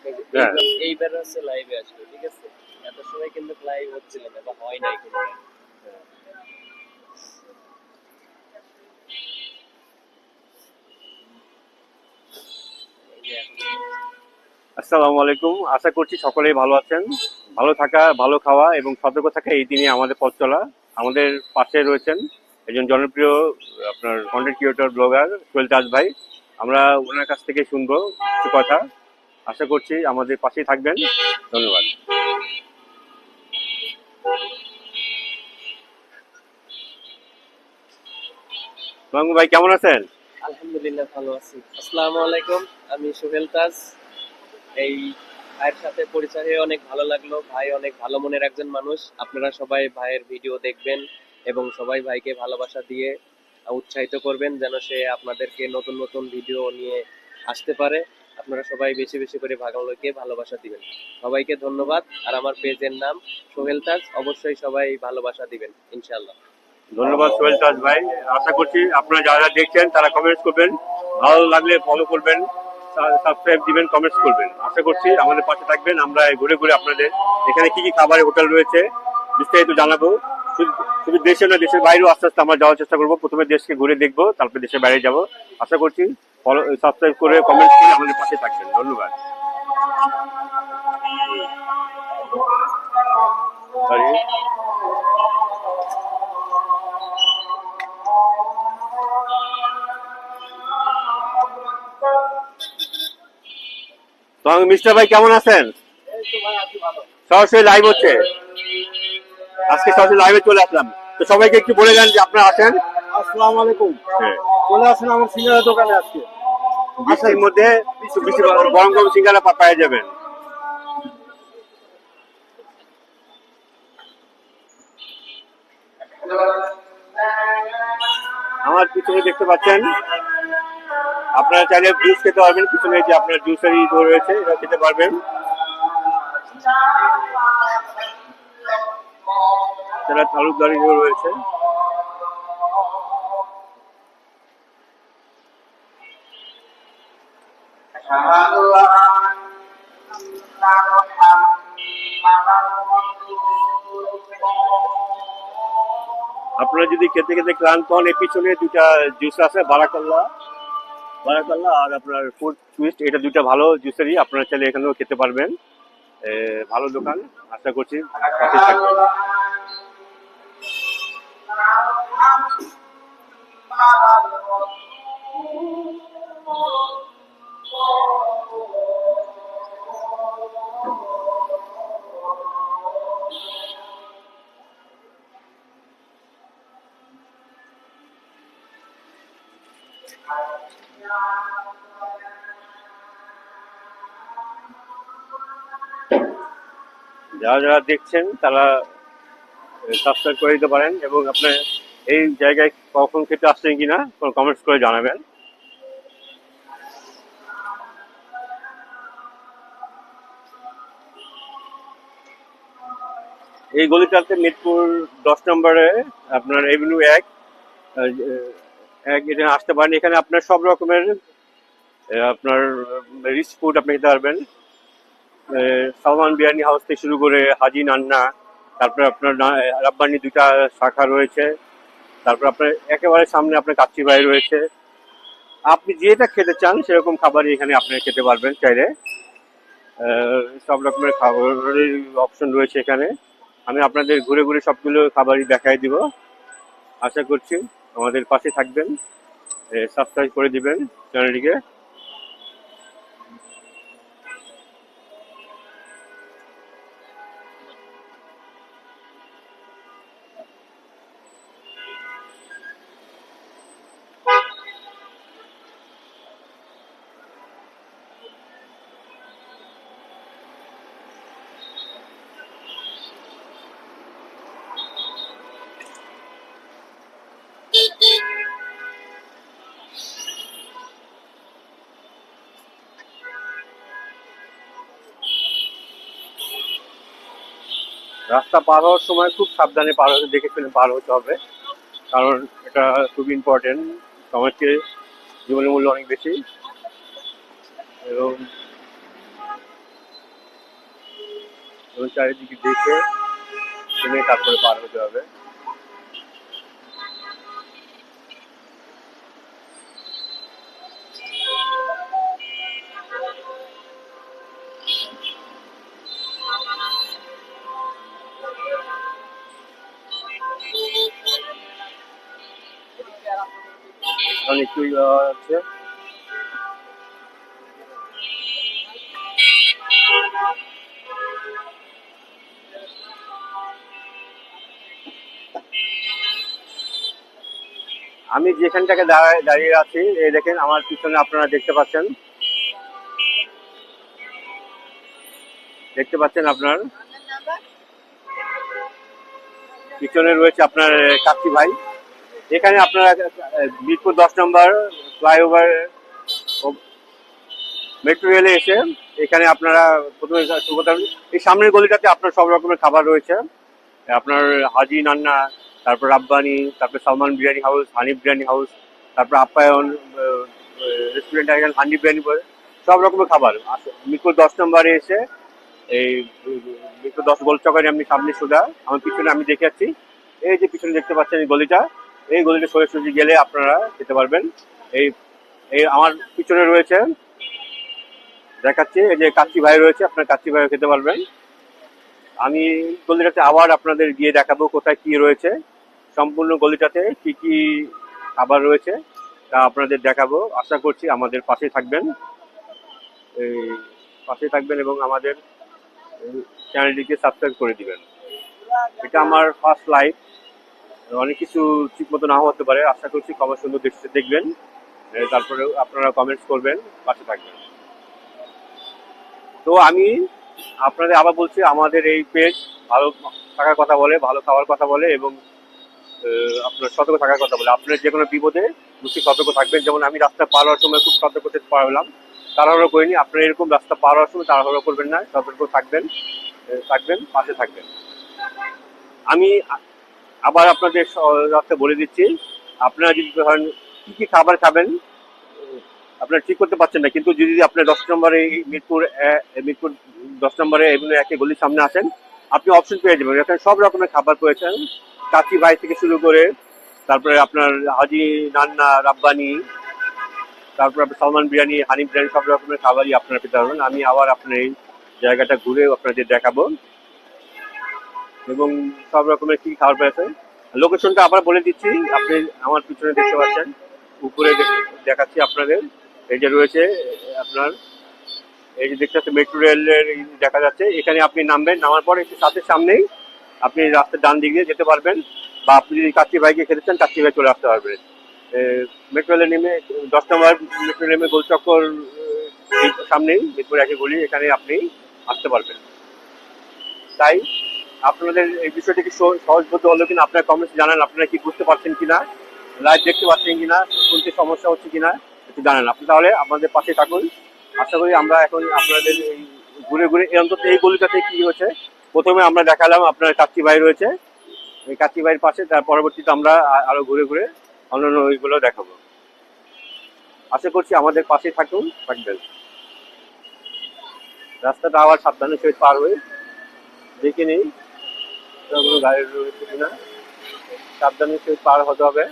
হ্যাঁ, এইবার হচ্ছে লাইভে আসবে, ঠিক আছে? এত সময় কিন্তু লাইভ হচ্ছিল না বা হয় নাই কোনো। আসসালামু আলাইকুম। আশা করছি সকলেই ভালো আছেন। ভালো থাকা, ভালো খাওয়া এবং সতর্ক থাকা, এই দিনে আমাদের পথ চলা। আমাদের পাশে রয়েছেন একজন জনপ্রিয় আপনার content creator blogger Sohel Taj ভাই। আমরা ওনার কাছ থেকে শুনবো কিছু কথা। আশা করছি আমাদের পাশেই থাকবেন। ধন্যবাদ। রঙ্গু ভাই কেমন আছেন? আলহামদুলিল্লাহ ভালো আছি। আসসালামু আলাইকুম, আমি সোহেল তাজ। এই ভাইয়ের সাথে পরিচয় হয়ে অনেক ভালো লাগলো। ভাই অনেক ভালো মনের একজন মানুষ। আপনারা সবাই ভাইয়ের ভিডিও দেখবেন এবং সবাই ভাইকে ভালোবাসা দিয়ে উৎসাহিত করবেন যেন সে আপনাদেরকে নতুন নতুন ভিডিও নিয়ে আসতে পারে। আপনারা সবাই বেশি বেশি করে ভাগালোকে ভালোবাসা দিবেন। সবাইকে ধন্যবাদ। আর আমার পেজের নাম সোহেল তাজ, অবশ্যই সবাই ভালোবাসা দিবেন ইনশাআল্লাহ। ধন্যবাদ সোহেল তাজ ভাই। আশা করছি আপনারা যারা দেখছেন তারা কমেন্টস করবেন, ভালো লাগলে ফলো করবেন, সাবস্ক্রাইব দিবেন, কমেন্টস করবেন। আশা করছি আমাদের পাশে থাকবেন। আমরা ঘুরে ঘুরে আপনাদের এখানে কি কি খাবারের হোটেল রয়েছে বিস্তারিত জানাবো। শুধু দেশে না, দেশের বাইরেও আস্তে আস্তে আমরা যাওয়ার চেষ্টা করবো। প্রথমে দেশকে ঘুরে দেখবো, তারপরে দেশের বাইরে যাব। আশা করছি ফলো, সাবস্ক্রাইব করে, কমেন্টস করে আমাদের পাশে থাকবেন। ধন্যবাদ। সরি। তো মিস্টার ভাই কেমন আছেন? সরাসরি লাইভ হচ্ছে, আজকে সরাসরি লাইভে চলে আসলাম। তো সবাইকে একটু বলে দেন যে আপনারা আসেন। আসসালামু আলাইকুম। হ্যাঁ, চলে আসেন আমার সিঙ্গারা দোকানে আজকে। বৃষ্টির মধ্যে বেশি গরম গরম সিঙ্গারা পাওয়া যাবেন। আমার পিছনে দেখতে পাচ্ছেন, আপনারা চাইলে জুস খেতে পারবেন। পিছনে যে আপনার জুসের রয়েছে, এটা খেতে পারবেন। সেটা তালুকদারি রয়েছে। আপনারা যদি খেতে খেতে ক্লান্ত হন, এর পিছনে দুটা জুস আছে, বারাকাল্লা আর আপনার ফুড টুইস্ট, এটা দুটা ভালো জুসেরই। আপনারা চাইলে এখানেও খেতে পারবেন। ভালো দোকান, আশা করছি পাশে থাকবেন। যারা যারা দেখছেন তারা সাবস্ক্রাইব করে দিতে পারেন এবং আপনার এই জায়গায় কখন খেতে আসছেন কিনা কমেন্টস করে জানাবেন। এই গলিটাতে মিরপুর 10 নম্বরে আপনার এভিনিউ 1 এখানে আসতে পারেন। এখানে আপনার সব রকমের আপনার রিচ ফুড আপনি খেতে পারবেন। সালমান বিরিয়ানি হাউস থেকে শুরু করে হাজি নান্না, তারপরে আপনার রাব্বানি দুইটা শাখা রয়েছে, তারপর আপনার একেবারে সামনে আপনার কাচ্চি ভাই রয়েছে। আপনি যেটা খেতে চান সেরকম খাবারই এখানে আপনি খেতে পারবেন চাইলে। সব রকমের খাবারের অপশন রয়েছে এখানে। আমি আপনাদের ঘুরে ঘুরে সবগুলো খাবারই দেখাই দিব। আশা করছি আমাদের পাশে থাকবেন, সাবস্ক্রাইব করে দিবেন চ্যানেলটিকে। রাস্তা পার হওয়ার সময় খুব সাবধানে পার হতে, দেখে শুনে পার হতে হবে, কারণ এটা খুব ইম্পর্টেন্ট। সময়ের চেয়ে জীবনের মূল্য অনেক বেশি। এবং এবং চারিদিকে দেখে শুনে তারপরে পার হতে হবে। এখন একটু হচ্ছে আমি যেখানটাকে দাঁড়িয়ে আছি, এই দেখেন আমার পিছনে আপনারা দেখতে পাচ্ছেন আপনার পিছনে রয়েছে আপনার কাচ্চি ভাই। এখানে আপনারা মিরপুর 10 নম্বর ফ্লাইওভার মেট্রো রেলে এসে এখানে আপনারা প্রথমে শুরু করতে পারবেন। এই সামনের গলিটাতে আপনার সব রকমের খাবার রয়েছে, আপনার হাজি নান্না, তারপর রাব্বানি, তারপর সালমান বিরিয়ানি হাউস, হানিফ বিরিয়ানি হাউস, তারপর আপ্যায়ন রেস্টুরেন্ট, এখানে হানিফ বিরিয়ানি বলে সব রকমের খাবার। মিরপুর 10 নম্বরে এসে এই মিরপুর 10 গোল চকের আপনি সামনে সোজা আমার পিছনে আমি দেখে যাচ্ছি, এই যে পিছনে দেখতে পাচ্ছেন এই গলিটা, এই গলিটা সোজাসুজি গেলে আপনারা যেতে পারবেন। এই এই আমার পিছনে রয়েছে দেখাচ্ছি, এই যে কাচ্চি ভাই রয়েছে, আপনার কাচ্চি ভাইও খেতে পারবেন। আমি গলিটাতে আবার আপনাদের গিয়ে দেখাবো কোথায় কি রয়েছে, সম্পূর্ণ গলিটাতে কি কি খাবার রয়েছে তা আপনাদের দেখাবো। আশা করছি আমাদের পাশে থাকবেন, এই পাশে থাকবেন এবং আমাদের চ্যানেলটিকে সাবস্ক্রাইব করে দিবেন। এটা আমার ফার্স্ট লাইভ, অনেক কিছু ঠিক মতো নাও হতে পারে, আশা করছি খবর সুন্দর দেখবেন, তারপরে আপনারা কমেন্টস করবেন, পাশে থাকবেন। তো আমি আপনাদের আবার বলছি, আমাদের এই পেজ ভালো থাকার কথা বলে, ভালো খাওয়ার কথা বলে এবং আপনার সতর্ক থাকার কথা বলে। আপনার যে কোনো বিপদে নিশ্চয়ই সতর্ক থাকবেন। যেমন আমি রাস্তা পার হওয়ার সময় খুব সতর্ক থেকে পার হলাম, তাড়াহুড়ো করিনি। আপনারা এরকম রাস্তা পার হওয়ার সময় তাড়াহুড়ো করবেন না, সতর্ক থাকবেন, পাশে থাকবেন। আমি আবার আপনাদের রাস্তা বলে দিচ্ছি, আপনারা যদি ধরেন কী কী খাবার খাবেন আপনারা ঠিক করতে পারছেন না, কিন্তু যদি আপনার 10 নম্বরে মিরপুর 10 নম্বরে এগুলো একে গলির সামনে আসেন, আপনি অপশন পেয়ে যাবেন। এখানে সব রকমের খাবার পেয়েছেন, কাচ্চি ভাই থেকে শুরু করে তারপরে আপনার হাজি নান্না, রাব্বানি, তারপর আপনার সালমান বিরিয়ানি, হানিফ বিরিয়ানি, সব রকমের খাবারই আপনারা পেতে পারবেন। আমি আবার আপনার এই জায়গাটা ঘুরে আপনাদের দেখাবো এবং সব রকমের কি খাবার পেয়েছে। লোকেশনটা আবার বলে দিচ্ছি, আপনি আমার পিছনে দেখতে পাচ্ছেন, উপরে দেখাচ্ছি আপনাদের। এই যে রয়েছে আপনার, এই যে দেখতে পাচ্ছেন মেট্রো রেলের দেখা যাচ্ছে, এখানে আপনি নামবেন, নামার পর একটু সাথে সামনেই আপনি রাস্তার ডান দিক দিয়ে যেতে পারবেন, বা আপনি যদি কাচ্চি ভাইকে খেতে চান কাচ্চি ভাই চলে আসতে পারবেন। মেট্রো রেলে নেমে 10 নম্বর মেট্রো নেমে গোলচক্কর এই সামনেই মিরপুর একে গলি, এখানে আপনি আসতে পারবেন। তাই আপনাদের এই বিষয়টি কি সহজবোধ্য হলো কিনা আপনারা কমেন্টস জানান, আপনারা কি বুঝতে পারছেন কিনা, লাইভ দেখতে পাচ্ছেন কিনা, শুনতে সমস্যা হচ্ছে কিনা একটু জানান। আপনি তাহলে আমাদের পাশে থাকুন। আশা করি আমরা এখন আপনাদের এই ঘুরে ঘুরে অন্তত এই গলিটাতে কি হয়েছে, প্রথমে আমরা দেখালাম আপনার কাচ্চি ভাই রয়েছে, এই কাচ্চি ভাইয়ের পাশে, তার পরবর্তীতে আমরা আরো ঘুরে ঘুরে অন্যান্য ওইগুলো দেখাবো। আশা করছি আমাদের পাশে থাকবেন। রাস্তাটা আবার সাবধানে সহিত পার হয়ে দেখে নেই কোনো গাড়ি রয়েছে কিনা, সাবধানে সহিত পার হতে হবে।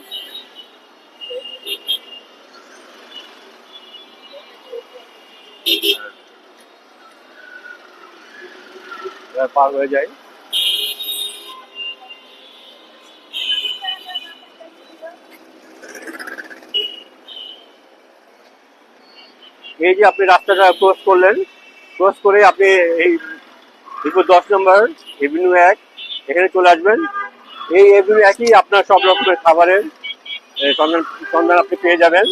পার হয়ে যায়। এই যে আপনি রাস্তাটা ক্রস করলেন, ক্রস করে আপনি এই মিরপুর 10 নম্বর এভিনিউ 1 এখানে চলে আসবেন। এই এভিনিউ 1ই আপনার সব রকমের খাবারের সন্ধান আপনি পেয়ে যাবেন।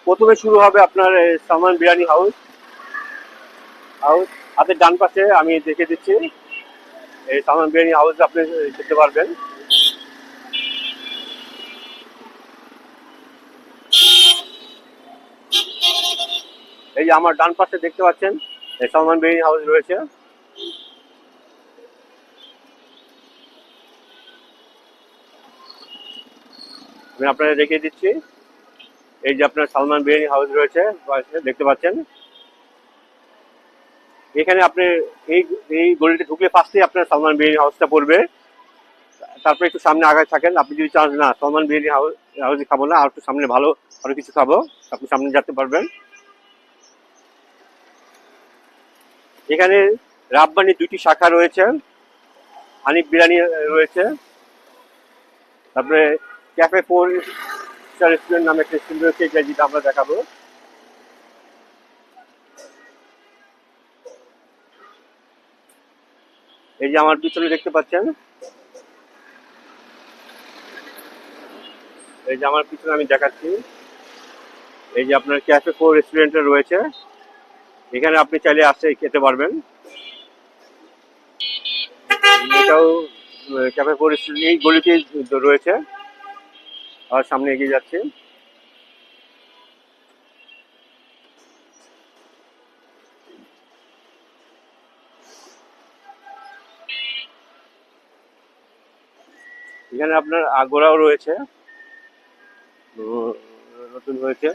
প্রথমে শুরু হবে আপনার সালমান বিরিয়ানি হাউস। হাতের ডান পাশে আমি দেখে দিচ্ছি, এই সালমান বিরিয়ানি হাউস আপনি যেতে পারবেন। এই যে আমার ডান পাশে দেখতে পাচ্ছেন এই সালমান বিরিয়ানি হাউস রয়েছে। আমি আপনাদের দেখিয়ে দিচ্ছি, এই যে আপনার সালমান বিরিয়ানি হাউস রয়েছে দেখতে পাচ্ছেন। এখানে আপনি এই এই গলিতে ঢুকলে ফার্স্টে আপনার সালমান বিরিয়ানি হাউসটা পড়বে। তারপরে একটু সামনে আগায় থাকেন, আপনি যদি চান না সালমান বিরিয়ানি হাউসে খাবো না, আর একটু সামনে ভালো আরো কিছু খাবো, আপনি সামনে যেতে পারবেন। এখানে রাব্বানির 2টি শাখা রয়েছে, হানিফ বিরিয়ানি রয়েছে, তারপরে ক্যাফে 4 স্টার রেস্টুরেন্ট নামে একটা রেস্টুরেন্ট রয়েছে, যেটা আমরা দেখাবো। এই যে আমার পিছনে দেখতে পাচ্ছেন, এই যে আমার পিছনে আমি দেখাচ্ছি, এই যে আপনার ক্যাফে 4 রেস্টুরেন্ট রয়েছে, এখানে আপনি চাইলে আসে খেতে পারবেন। এটাও ক্যাফে 4 রেস্টুরেন্ট এই গলিতেই রয়েছে। আর সামনে এগিয়ে যাচ্ছে, এখানে আপনার আগোরাও রয়েছে, নতুন হয়েছে।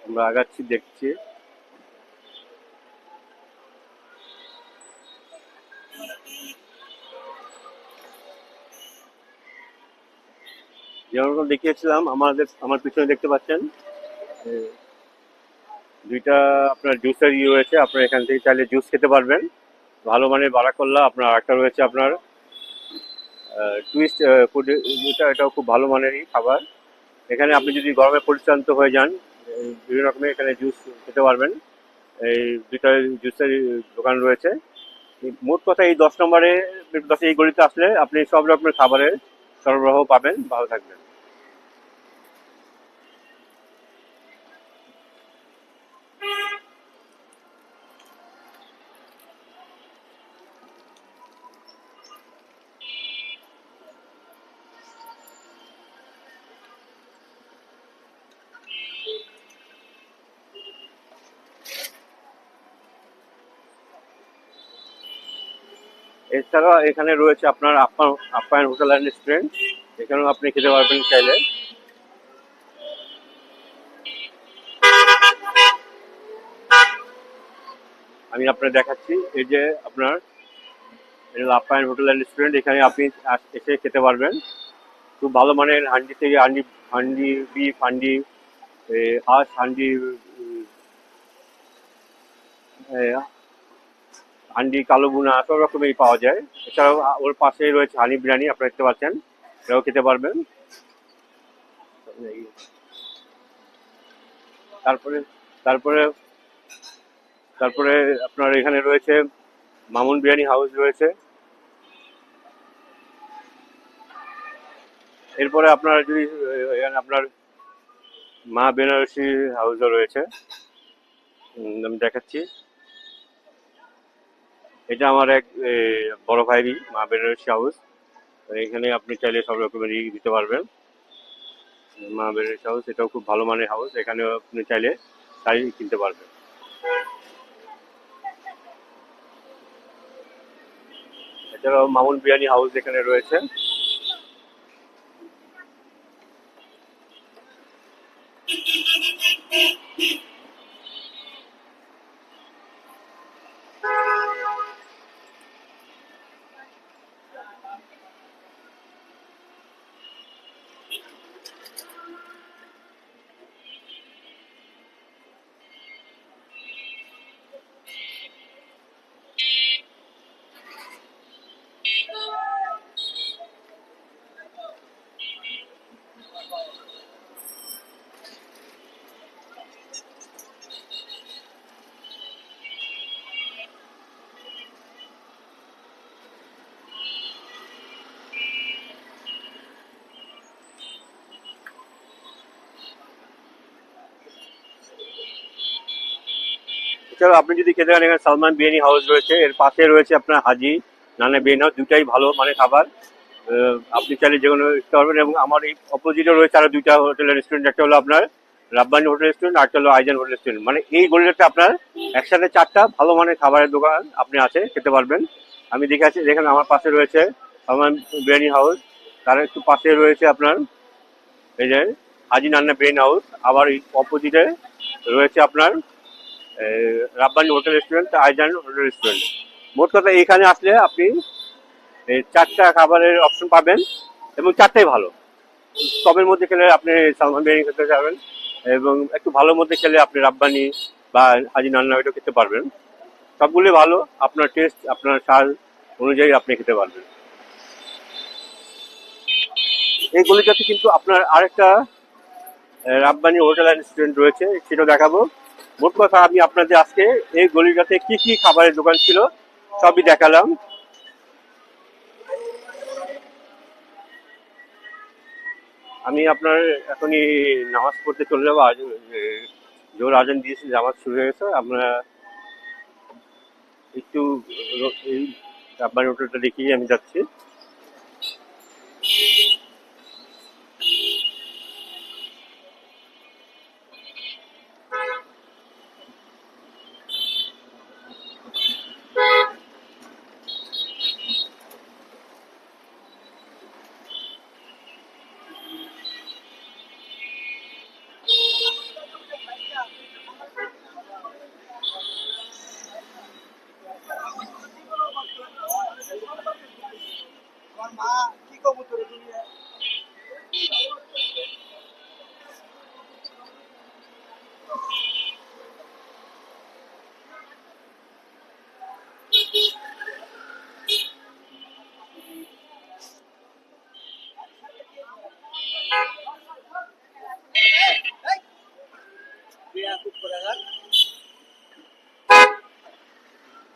আমরা আগাচ্ছি, দেখছি। যেমন দেখিয়েছিলাম, আমার পিছনে দেখতে পাচ্ছেন এ, 2টা আপনার জুসের রয়েছে, আপনার এখান থেকে চাইলে জুস খেতে পারবেন ভালো মানের বারাকল্লা। আপনার একটা রয়েছে আপনার টুইস্ট ফুড, এটাও খুব ভালো মানেরই খাবার। এখানে আপনি যদি গরমে পরিশ্রান্ত হয়ে যান, বিভিন্ন রকমের এখানে জুস খেতে পারবেন। এই 2টা জুসের দোকান রয়েছে। মোট কথা এই 10 নম্বরে, এই গলিতে আসলে আপনি সব রকমের খাবারের সরবরাহ পাবেন, ভালো থাকবেন। এছাড়া এখানে রয়েছে আপনার আপ্যায়ন হোটেল অ্যান্ড রেস্টুরেন্ট, এখানেও আপনি খেতে পারবেন চাইলে। আমি আপনার দেখাচ্ছি, এই যে আপনার আপ্যায়ন হোটেল অ্যান্ড রেস্টুরেন্ট, এখানে আপনি এসে খেতে পারবেন। খুব ভালো মানের হান্ডি থেকে হান্ডি বিফ, হান্ডি হাঁস, হান্ডি হান্ডি কালো বুনা সব রকমেরই পাওয়া যায়। এছাড়াও ওর পাশেই রয়েছে হানি বিরিয়ানি, আপনারা দেখতে পাচ্ছেন, এটাও খেতে পারবেন। তারপরে তারপরে তারপরে আপনার এখানে রয়েছে মামুন বিরিয়ানি হাউস রয়েছে। এরপরে আপনার যদি এখানে আপনার মা বেনারসি হাউসও রয়েছে, আমি দেখাচ্ছি। এটা আমার এক বড় ভাইরই মা বেনারসি হাউস, এখানে আপনি চাইলে সব রকমেরই দিতে পারবেন। মা বেনারসি হাউস, এটাও খুব ভালো মানের হাউস, এখানেও আপনি চাইলে শাড়ি কিনতে পারবেন। এছাড়াও মামুন বিরিয়ানি হাউস এখানে রয়েছে। এছাড়াও আপনি যদি খেতে চান এখানে সালমান বিরিয়ানি হাউস রয়েছে, এর পাশে রয়েছে আপনার হাজি নানা বিরিয়ানি হাউস, দুটাই ভালো মানে খাবার। আপনি চাইলে যে কোনো খেতে পারবেন। এবং আমার এই অপোজিটে রয়েছে আরো দুইটা হোটেলের রেস্টুরেন্ট, একটা হলো আপনার রাব্বানি হোটেল রেস্টুরেন্ট, আর একটা হলো আইজান হোটেল রেস্টুরেন্ট। মানে এই গলিটাতে আপনার একসাথে 4টা ভালো মানের খাবারের দোকান আপনি আছে, খেতে পারবেন। আমি দেখে আছি, দেখেন আমার পাশে রয়েছে সালমান বিরিয়ানি হাউস, তার একটু পাশে রয়েছে আপনার এই যে হাজি নান্না বিরিয়ানি হাউস, আবার এই অপোজিটে রয়েছে আপনার Rabbani hotel restaurant, আইজান hotel restaurant. মোট কথা এখানে আসলে আপনি এই 4টা খাবারের অপশন পাবেন এবং 4টাই ভালো। টপের মধ্যে খেলে আপনি সালমান বিরিয়ানি খেতে যাবেন, এবং একটু ভালোর মধ্যে খেলে আপনি রাব্বানি বা হাজি নান্না ওইটা খেতে পারবেন। সবগুলি ভালো, আপনার টেস্ট আপনার স্বাদ অনুযায়ী আপনি খেতে পারবেন। এই গলিটাতে কিন্তু আপনার আরেকটা রাব্বানি হোটেল অ্যান্ড রেস্টুরেন্ট রয়েছে, সেটা দেখাবো। মোট কথা আমি আপনাদের আজকে এই গলিটাতে কি কি খাবারের দোকান ছিল সবই দেখালাম। আমি আপনার এখনই নামাজ পড়তে চলে যাবো, আজ জোর আজান দিয়েছি, নামাজ শুরু হয়ে গেছে। আমরা একটু এই রাব্বানি হোটেলটা দেখিয়ে আমি যাচ্ছি।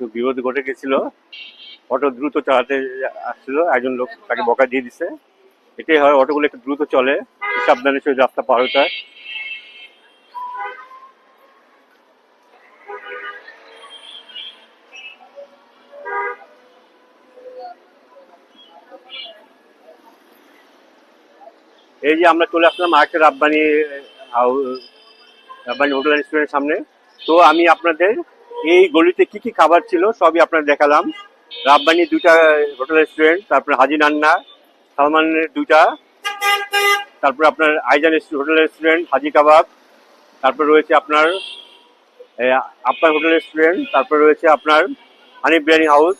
তো বিপদ ঘটে গেছিল, অটো দ্রুত চালাতে আসছিল, একজন লোক তাকে বকা দিয়ে দিছে। এটাই হয়, অটোগুলো একটু দ্রুত চলে, সাবধানে সে রাস্তা পার হতে হয়। এই যে আমরা চলে আসলাম আরেকটা রাব্বানি হোটেল রেস্টুরেন্টের সামনে। তো আমি আপনাদের এই গলিতে কি কি খাবার ছিল সবই আপনাদের দেখালাম। রাব্বানি 2টা হোটেল রেস্টুরেন্ট, তারপর হাজি নান্না, সালমানের 2টা, তারপর আপনার আইজান হোটেল রেস্টুরেন্ট, হাজি কাবাব, তারপর রয়েছে আপনার আপ্পার হোটেল রেস্টুরেন্ট, তারপর রয়েছে আপনার হানিফ বিরিয়ানি হাউস,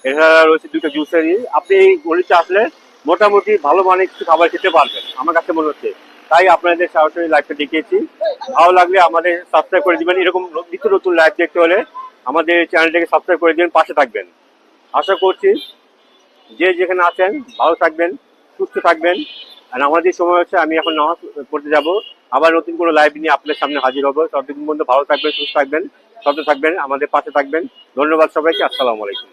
এছাড়া রয়েছে 2টা জুসারি। আপনি এই গলিতে আসলে মোটামুটি ভালো মানের কিছু খাবার খেতে পারবেন আমার কাছে মনে হচ্ছে। তাই আপনাদের সরাসরি লাইভটা দেখিয়েছি। ভালো লাগলে আমাদের সাবস্ক্রাইব করে দিবেন। এরকম নিত্য নতুন লাইভ দেখতে হলে আমাদের চ্যানেলটাকে সাবস্ক্রাইব করে দিবেন, পাশে থাকবেন। আশা করছি যে যেখানে আছেন ভালো থাকবেন, সুস্থ থাকবেন। আর আমাদের সময় হচ্ছে আমি এখন নামাজ পড়তে যাব, আবার নতুন কোনো লাইভ নিয়ে আপনাদের সামনে হাজির হবো। ততদিন পর্যন্ত ভালো থাকবেন, সুস্থ থাকবেন, সতর্ক থাকবেন, আমাদের পাশে থাকবেন। ধন্যবাদ সবাইকে, আসসালামু আলাইকুম।